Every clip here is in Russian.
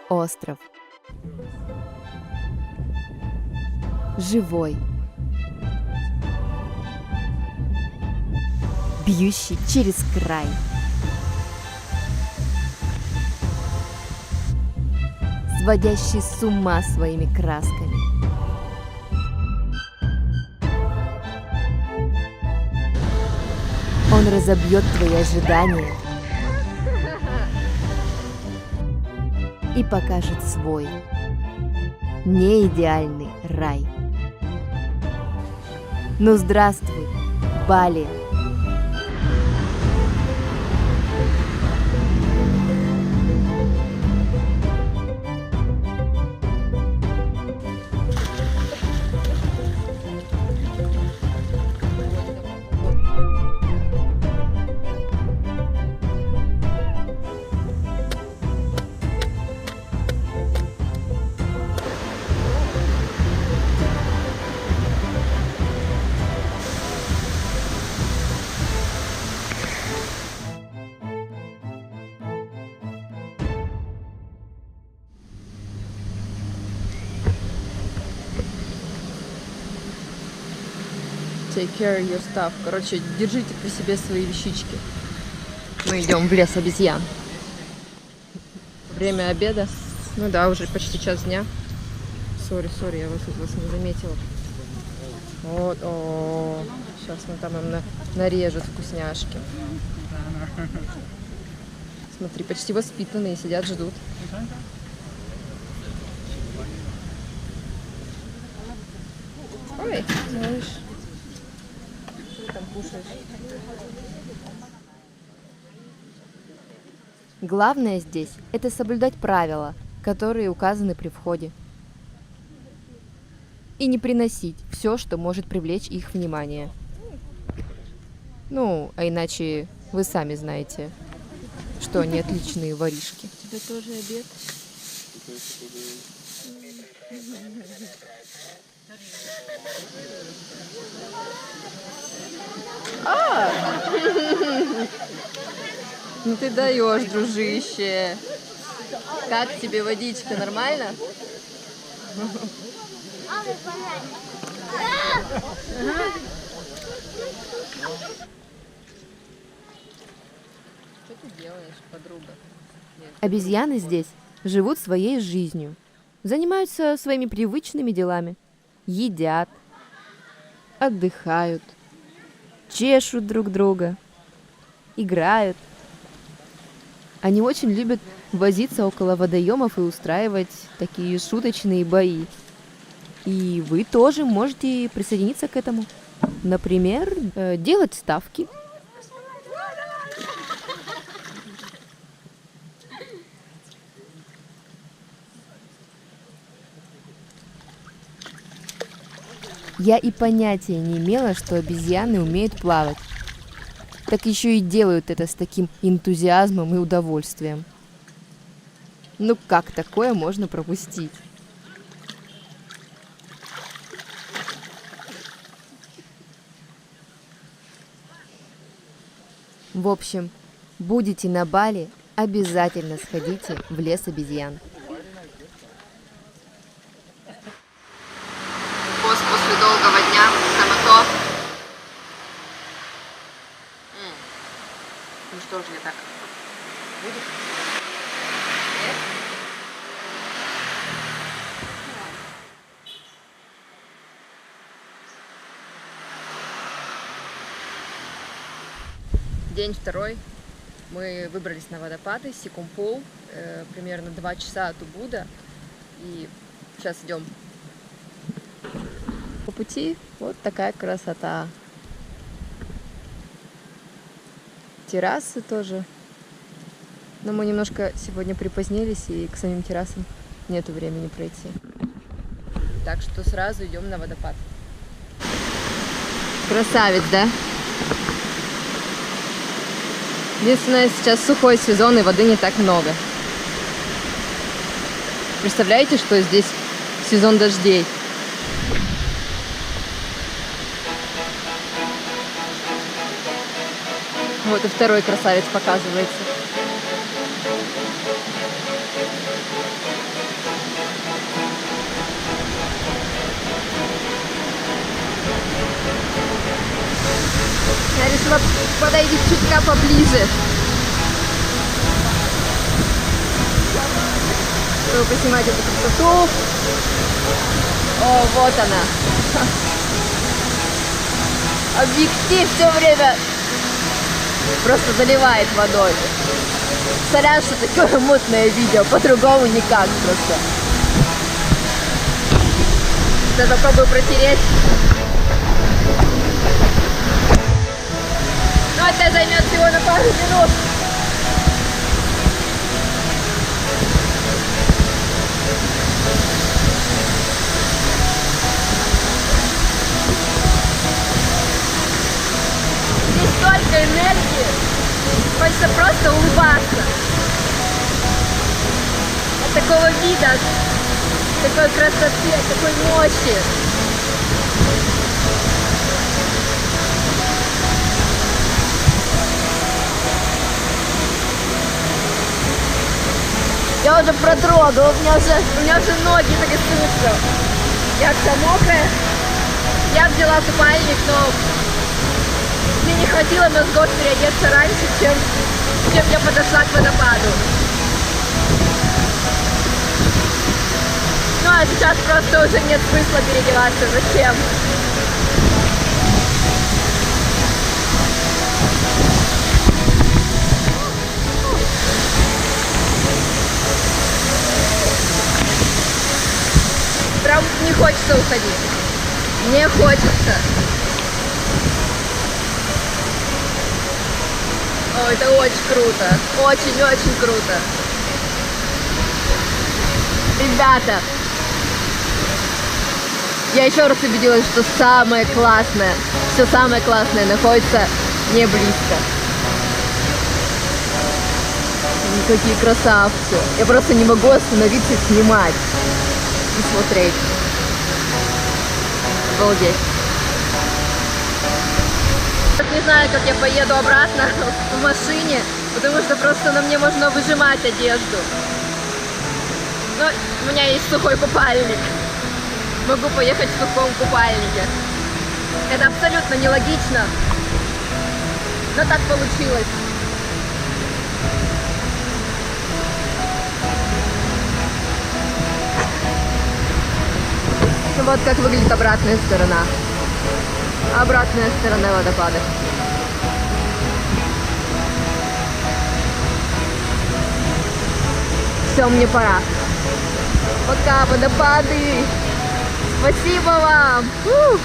остров. Живой. Бьющий через край. Сводящий с ума своими красками. Он разобьет твои ожидания и покажет свой неидеальный рай. Ну здравствуй, Бали! Take care your stuff. Короче, держите при себе свои вещички. Мы идем в лес обезьян. Время обеда. Ну да, уже почти час дня. Сори, я вас не заметила. Вот, сейчас мы там им нарежут вкусняшки. Смотри, почти воспитанные, сидят, ждут. Ой, малыш. Там кушаешь. Главное здесь – это соблюдать правила, которые указаны при входе. И не приносить все, что может привлечь их внимание. Ну, а иначе вы сами знаете, что они отличные воришки. У тебя тоже обед? Ну ты даешь, дружище. Как тебе водичка, нормально? Что ты делаешь, подруга? Обезьяны здесь живут своей жизнью, занимаются своими привычными делами, едят, отдыхают, чешут друг друга, играют. Они очень любят возиться около водоемов и устраивать такие шуточные бои. И вы тоже можете присоединиться к этому. Например, делать ставки. Я и понятия не имела, что обезьяны умеют плавать. Так еще и делают это с таким энтузиазмом и удовольствием. Ну как такое можно пропустить? В общем, будете на Бали, обязательно сходите в лес обезьян. Пост после долгого дня, самое то. Ну что ж, я так. Будет? Нет? День второй. Мы выбрались на водопады Секумпул. Примерно 2 часа от Убуда. И сейчас идем по пути. Вот такая красота. Террасы тоже. Но мы немножко сегодня припозднились, и к самим террасам нету времени пройти. Так что сразу идем на водопад. Красавец, да? Единственное, сейчас сухой сезон, и воды не так много. Представляете, что здесь сезон дождей? Вот и второй красавец показывается. пока поближе. Чтобы поснимать эту красоту. О, вот она. Объектив все время просто заливает водой. Сорян, что такое мутное видео, по-другому никак просто. Сейчас попробую протереть. Но это займет всего на пару минут. Здесь столько энергии. Хочется просто улыбаться. От такого вида, такой красоты, от такой мощи. Я уже продрогла, у меня уже ноги трясутся. Я вся мокрая. Я взяла купальник, но мне не хватило мозгов переодеться раньше, чем я подошла к водопаду. Ну а сейчас просто уже нет смысла переодеваться. Зачем? Прям не хочется уходить. Не хочется. О, это очень круто. Очень-очень круто. Ребята, я еще раз убедилась, что самое классное, все самое классное находится не близко. Какие красавцы. Я просто не могу остановиться и снимать. И смотреть. Обалдеть. Не знаю, как я поеду обратно в машине, потому что просто на мне можно выжимать одежду. Но у меня есть сухой купальник. Могу поехать в сухом купальнике. Это абсолютно нелогично, но так получилось. Вот как выглядит обратная сторона. Обратная сторона водопада. Все, мне пора. Пока, водопады. Спасибо вам. Фух.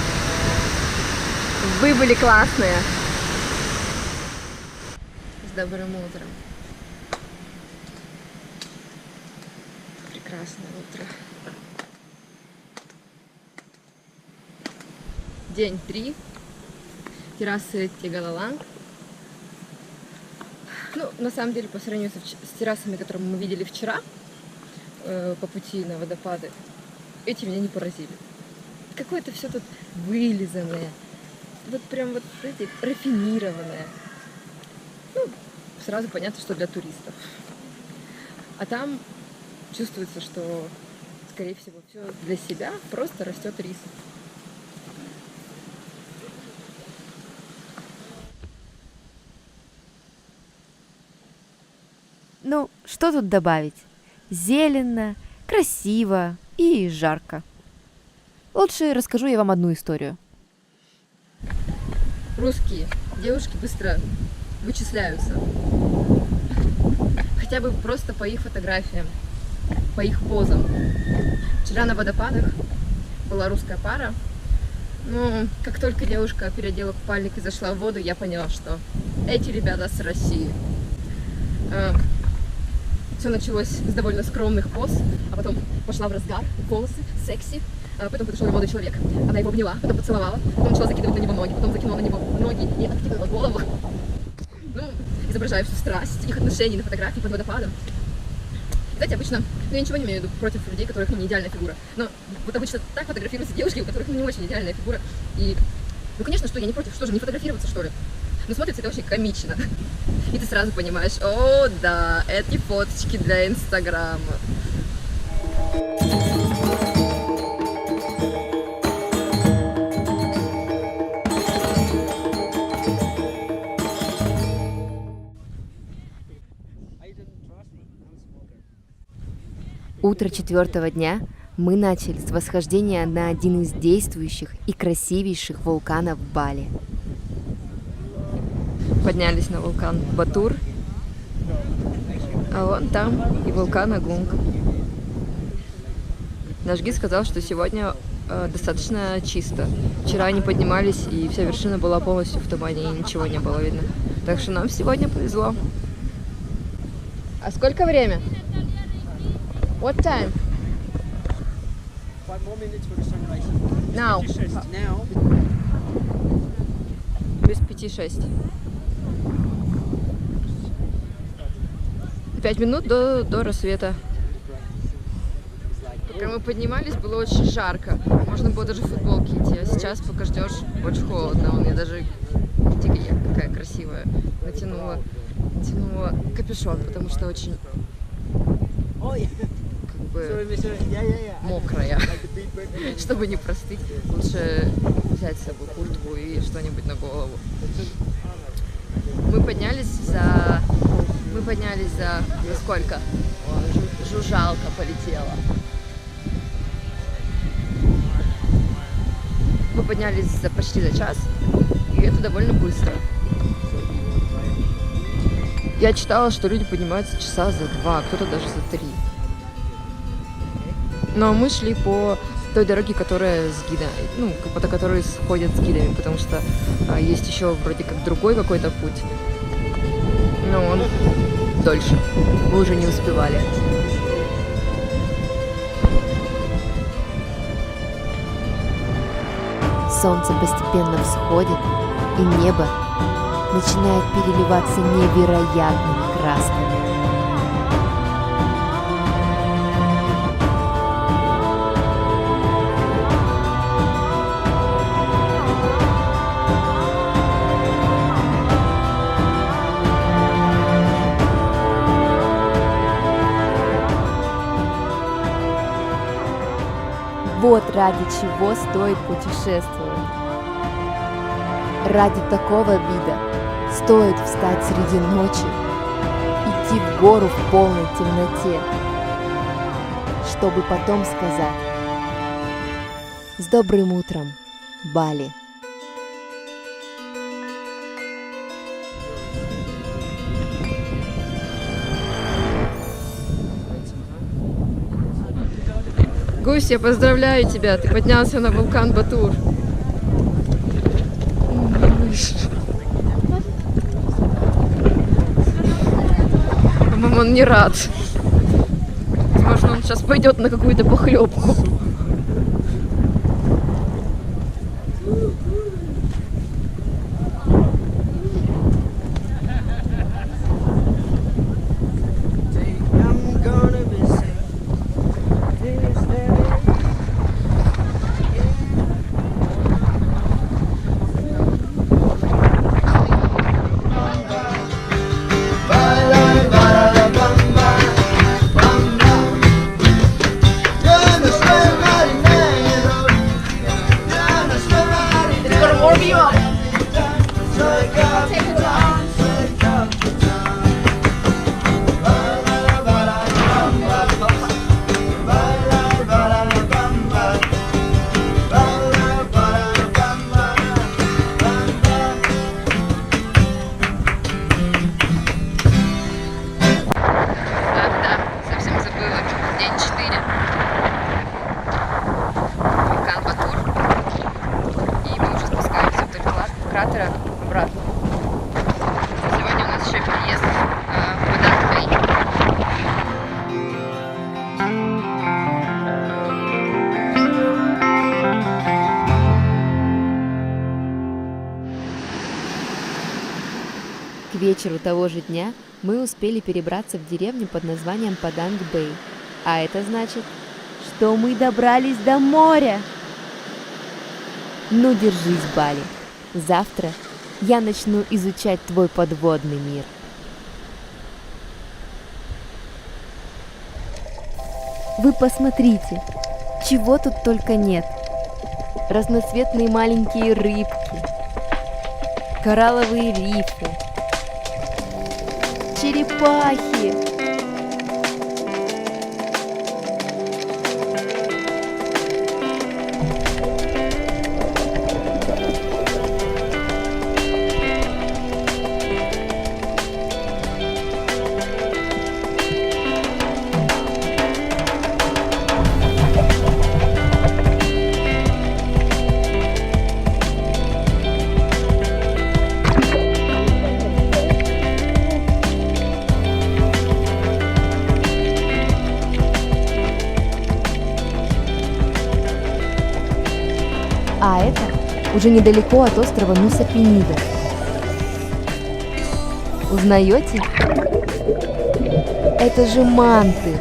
Вы были классные. С добрым утром. Прекрасное утро. День 3. Террасы Тегалаланг. Ну, на самом деле, по сравнению с террасами, которые мы видели вчера по пути на водопады, эти меня не поразили. Какое-то все тут вылизанное. Вот прям вот, знаете, рафинированное. Ну, сразу понятно, что для туристов. А там чувствуется, что, скорее всего, все для себя, просто растет рис. Ну, что тут добавить? Зелено, красиво и жарко. Лучше расскажу я вам одну историю. Русские девушки быстро вычисляются. Хотя бы просто по их фотографиям, по их позам. Вчера на водопадах была русская пара. Ну, как только девушка переодела купальник и зашла в воду, я поняла, что эти ребята с России. Все началось с довольно скромных поз, а потом пошла в разгар, волосы, секси. Потом подошел молодой человек, она его обняла, потом поцеловала, потом начала закидывать на него ноги, потом закинула на него ноги и откинула голову. Ну, изображая всю страсть их отношений на фотографии под водопадом. И, знаете, обычно, ну, я ничего не имею в виду против людей, у которых не идеальная фигура, но вот обычно так фотографируются девушки, у которых не очень идеальная фигура. И, ну, конечно, что я не против, что же, не фотографироваться, что ли? Ну, смотрится это очень комично. И ты сразу понимаешь, о, да, эти фоточки для Инстаграма. Утро четвертого дня мы начали с восхождения на один из действующих и красивейших вулканов Бали. Поднялись на вулкан Батур, а вон там и вулкан Агунг. Наш гид сказал, что сегодня достаточно чисто. Вчера они поднимались, и вся вершина была полностью в тумане, и ничего не было видно. Так что нам сегодня повезло. А сколько время? What time? 5 more minutes for the sunrise. Now. Now, Без 5-6. 5 минут до рассвета. Пока мы поднимались, было очень жарко. Можно было даже в футболке идти. А сейчас, пока ждешь, очень холодно. У меня даже, видите, я какая красивая, натянула капюшон, потому что очень oh yeah, как бы sorry, Mr. Yeah. мокрая. Like the big bird. Чтобы не простыть, лучше взять с собой куртку и что-нибудь на голову. Мы поднялись за сколько? Жужжалка полетела. Мы поднялись почти за час, и это довольно быстро. Я читала, что люди поднимаются часа за 2, кто-то даже за 3. Но мы шли по той дороге, которая с гидом, по которой ходят с гидами, потому что есть еще вроде как другой какой-то путь, но он дольше. Мы уже не успевали. Солнце постепенно всходит, и небо начинает переливаться невероятными красками. Вот ради чего стоит путешествовать. Ради такого вида стоит встать среди ночи, идти в гору в полной темноте, чтобы потом сказать: «С добрым утром, Бали!» Гусь, я поздравляю тебя, ты поднялся на вулкан Батур. По-моему, он не рад. Возможно, он сейчас пойдет на какую-то похлебку. I'm gonna be sick. Обратно. Сегодня у нас еще переезд в Паданг-Бэй. К вечеру того же дня мы успели перебраться в деревню под названием Паданг-Бэй. А это значит, что мы добрались до моря. Ну, держись, Бали. Завтра я начну изучать твой подводный мир. Вы посмотрите, чего тут только нет. Разноцветные маленькие рыбки, коралловые рифы, черепахи. А это уже недалеко от острова Нуса Пенида. Узнаете? Это же манты.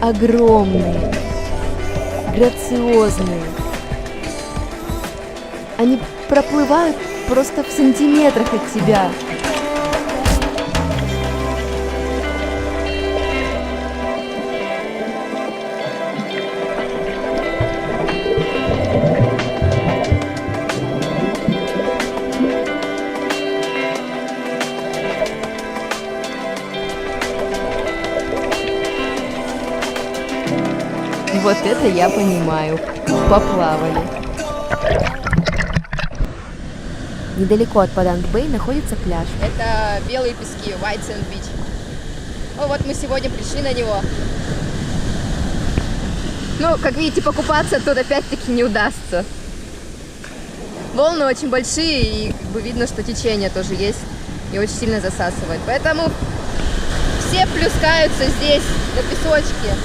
Огромные, грациозные. Они проплывают просто в сантиметрах от тебя. Вот это я понимаю. Поплавали. Недалеко от Паданг-Бэй находится пляж. Это белые пески, White Sand Beach. Ну вот мы сегодня пришли на него. Ну, как видите, покупаться тут опять-таки не удастся. Волны очень большие, и как бы видно, что течение тоже есть, и очень сильно засасывает. Поэтому все плюскаются здесь, на песочке.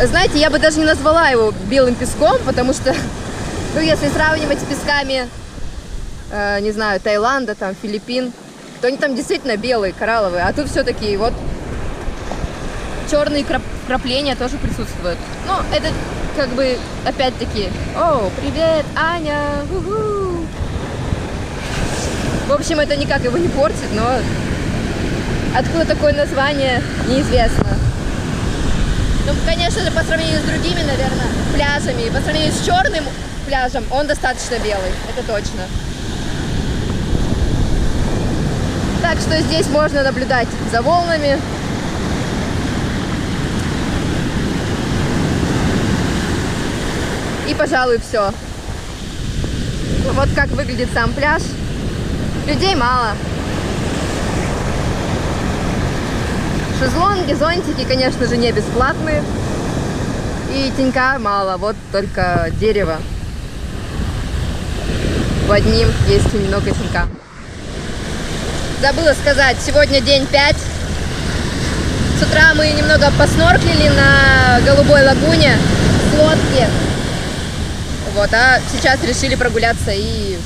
Знаете, я бы даже не назвала его белым песком, потому что, ну, если сравнивать с песками, не знаю, Таиланда, там, Филиппин, то они там действительно белые, коралловые, а тут все-таки вот черные вкрапления тоже присутствуют. Ну, это как бы, опять-таки, о, привет, Аня, у-ху. В общем, это никак его не портит, но откуда такое название, неизвестно. Ну, конечно же, по сравнению с другими, наверное, пляжами, по сравнению с черным пляжем, он достаточно белый, это точно. Так что здесь можно наблюдать за волнами. И, пожалуй, все. Ну, вот как выглядит сам пляж. Людей мало. Шезлонги, зонтики, конечно же, не бесплатные. И тенька мало, вот только дерево. Под ним есть немного тенька. Забыла сказать, сегодня день 5. С утра мы немного поснорклили на Голубой лагуне с лодки. Вот, а сейчас решили прогуляться и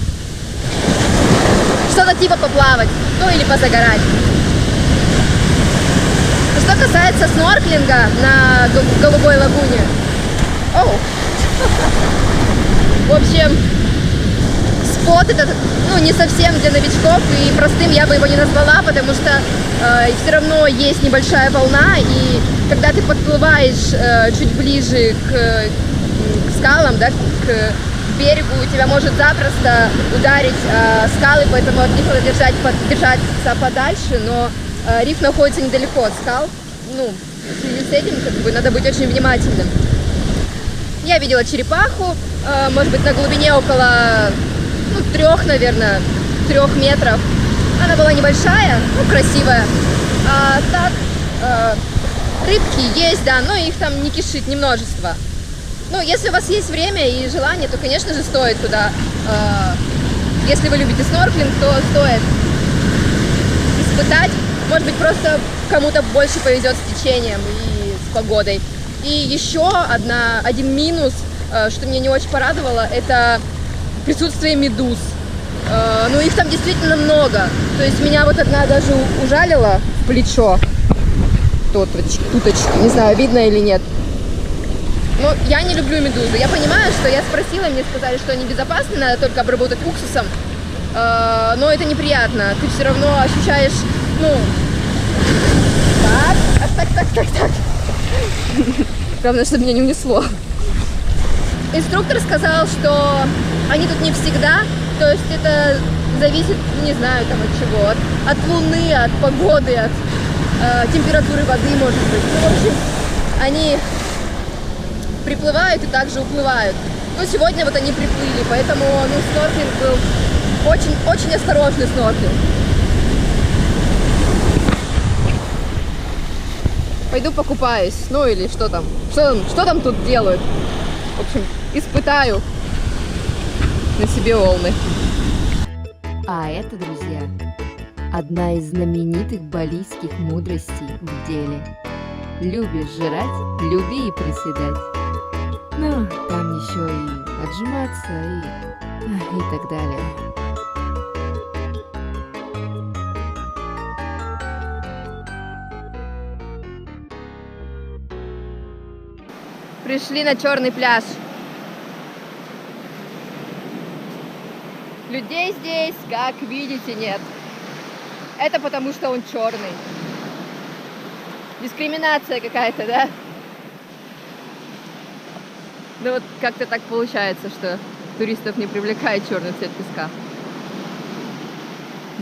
что-то типа поплавать, ну или позагорать. Что касается снорклинга на Голубой лагуне, в общем, спот этот, ну, не совсем для новичков, и простым я бы его не назвала, потому что все равно есть небольшая волна, и когда ты подплываешь чуть ближе к скалам, да, к берегу, тебя может запросто ударить скалы, поэтому от них надо держаться подальше, но риф находится недалеко от скал. Ну, в связи с этим как бы надо быть очень внимательным. Я видела черепаху, может быть, на глубине около 3, наверное, 3 метров. Она была небольшая, ну, красивая. А так, рыбки есть, да, но их там не кишит, не множество. Ну, если у вас есть время и желание, то, конечно же, стоит туда. Если вы любите снорклинг, то стоит испытать. Может быть, просто кому-то больше повезет с течением и с погодой. И еще один минус, что меня не очень порадовало, это присутствие медуз. Ну, их там действительно много. То есть меня вот одна даже ужалила в плечо. Туточки, не знаю, видно или нет. Но я не люблю медузы. Я понимаю, что я спросила, мне сказали, что они безопасны, надо только обработать уксусом. Но это неприятно. Ты все равно ощущаешь, ну... Так. Главное, чтобы меня не унесло. Инструктор сказал, что они тут не всегда. То есть это зависит, не знаю, там от чего. От луны, от погоды, от температуры воды, может быть. Ну, в общем, они приплывают и также уплывают. Ну, сегодня вот они приплыли, поэтому, ну, снорклинг был очень осторожный снорклинг. Пойду покупаюсь, ну или что там тут делают. В общем, испытаю на себе волны. А это, друзья, одна из знаменитых балийских мудростей в деле. Любишь жрать, люби и приседать. Ну, там еще и отжиматься, и так далее. Пришли на черный пляж. Людей здесь, как видите, нет. Это потому, что он черный. Дискриминация какая-то, да? Ну вот как-то так получается, что туристов не привлекает черный цвет песка.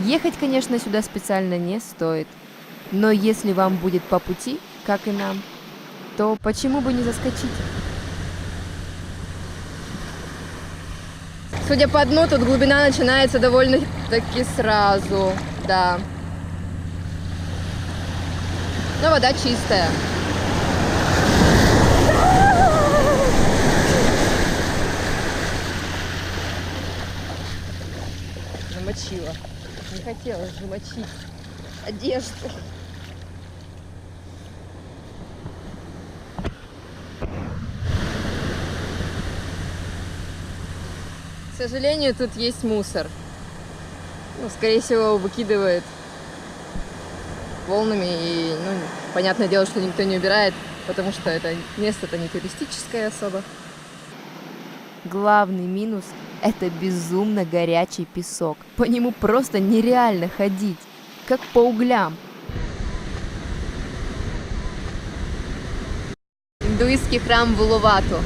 Ехать, конечно, сюда специально не стоит. Но если вам будет по пути, как и нам, то почему бы не заскочить? Судя по дну, тут глубина начинается довольно-таки сразу, да. Но вода чистая. Намочила. Не хотела же мочить одежду. К сожалению, тут есть мусор. Ну, скорее всего, его выкидывает волнами. И, ну, понятное дело, что никто не убирает, потому что это место-то не туристическое особо. Главный минус – это безумно горячий песок. По нему просто нереально ходить, как по углям. Индуистский храм в Улувату.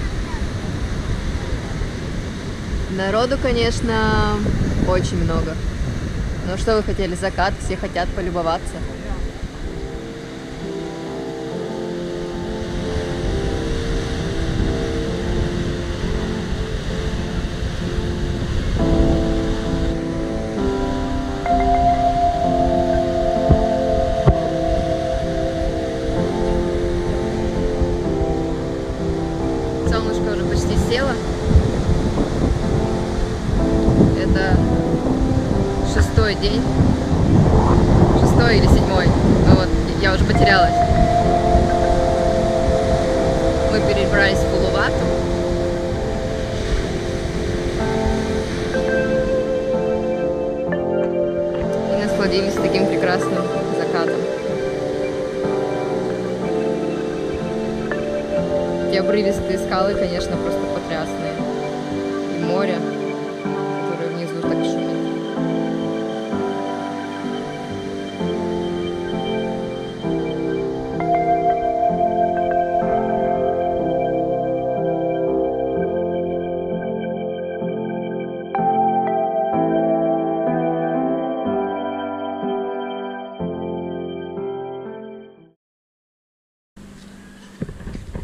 Народу, конечно, очень много. Но что вы хотели? Закат, все хотят полюбоваться. Солнышко уже почти село. Это 6-й день. 6-й или 7-й. Ну вот, я уже потерялась. Мы перебрались в Улувату. И насладились таким прекрасным закатом. Эти обрывистые скалы, конечно, просто потрясные. И море, которое внизу так шумит.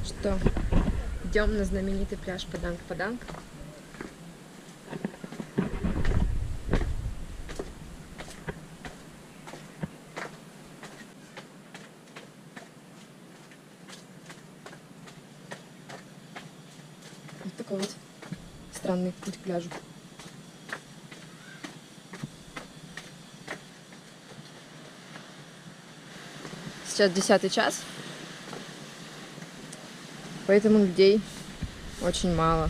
Что, идем на знаменитый пляж Паданг-Паданг. Вот такой вот странный путь к пляжу. Сейчас 10-й час. Поэтому людей очень мало.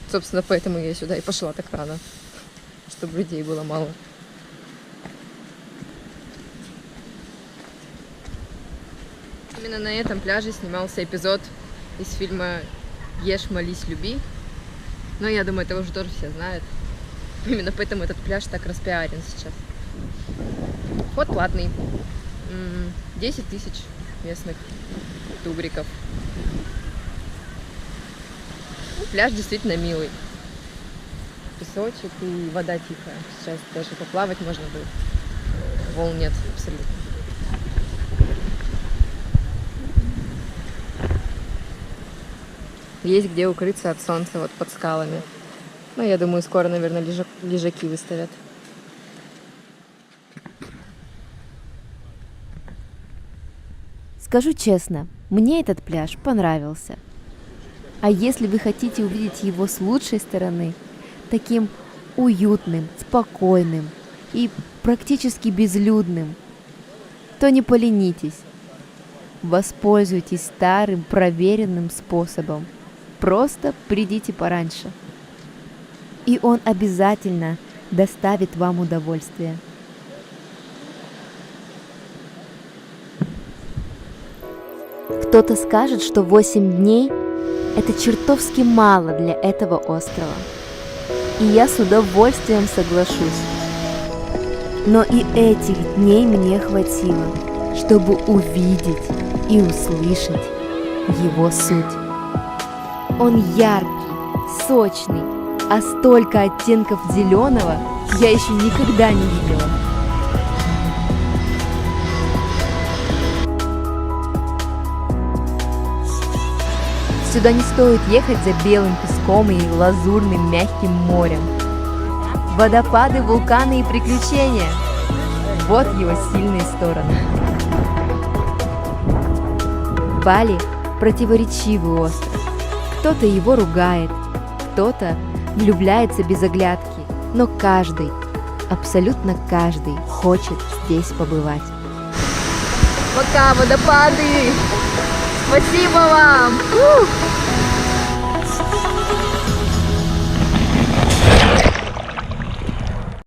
Собственно, поэтому я сюда и пошла так рано, чтобы людей было мало. Именно на этом пляже снимался эпизод из фильма «Ешь, молись, люби». Но я думаю, это уже тоже все знают. Именно поэтому этот пляж так распиарен сейчас. Вход платный. 10 тысяч местных тугриков. Пляж действительно милый. Песочек и вода тихая. Сейчас даже поплавать можно будет. Волн нет абсолютно. Есть где укрыться от солнца вот под скалами. Ну, я думаю, скоро, наверное, лежаки выставят. Скажу честно, мне этот пляж понравился. А если вы хотите увидеть его с лучшей стороны, таким уютным, спокойным и практически безлюдным, то не поленитесь. воспользуйтесь старым проверенным способом. Просто придите пораньше. И он обязательно доставит вам удовольствие. Кто-то скажет, что 8 дней – это чертовски мало для этого острова. И я с удовольствием соглашусь. Но и этих дней мне хватило, чтобы увидеть и услышать его суть. Он яркий, сочный, а столько оттенков зеленого я еще никогда не видела. Сюда не стоит ехать за белым песком и лазурным мягким морем. Водопады, вулканы и приключения – вот его сильные стороны. Бали – противоречивый остров. Кто-то его ругает, кто-то влюбляется без оглядки, но каждый, абсолютно каждый хочет здесь побывать. Пока, водопады! Спасибо вам!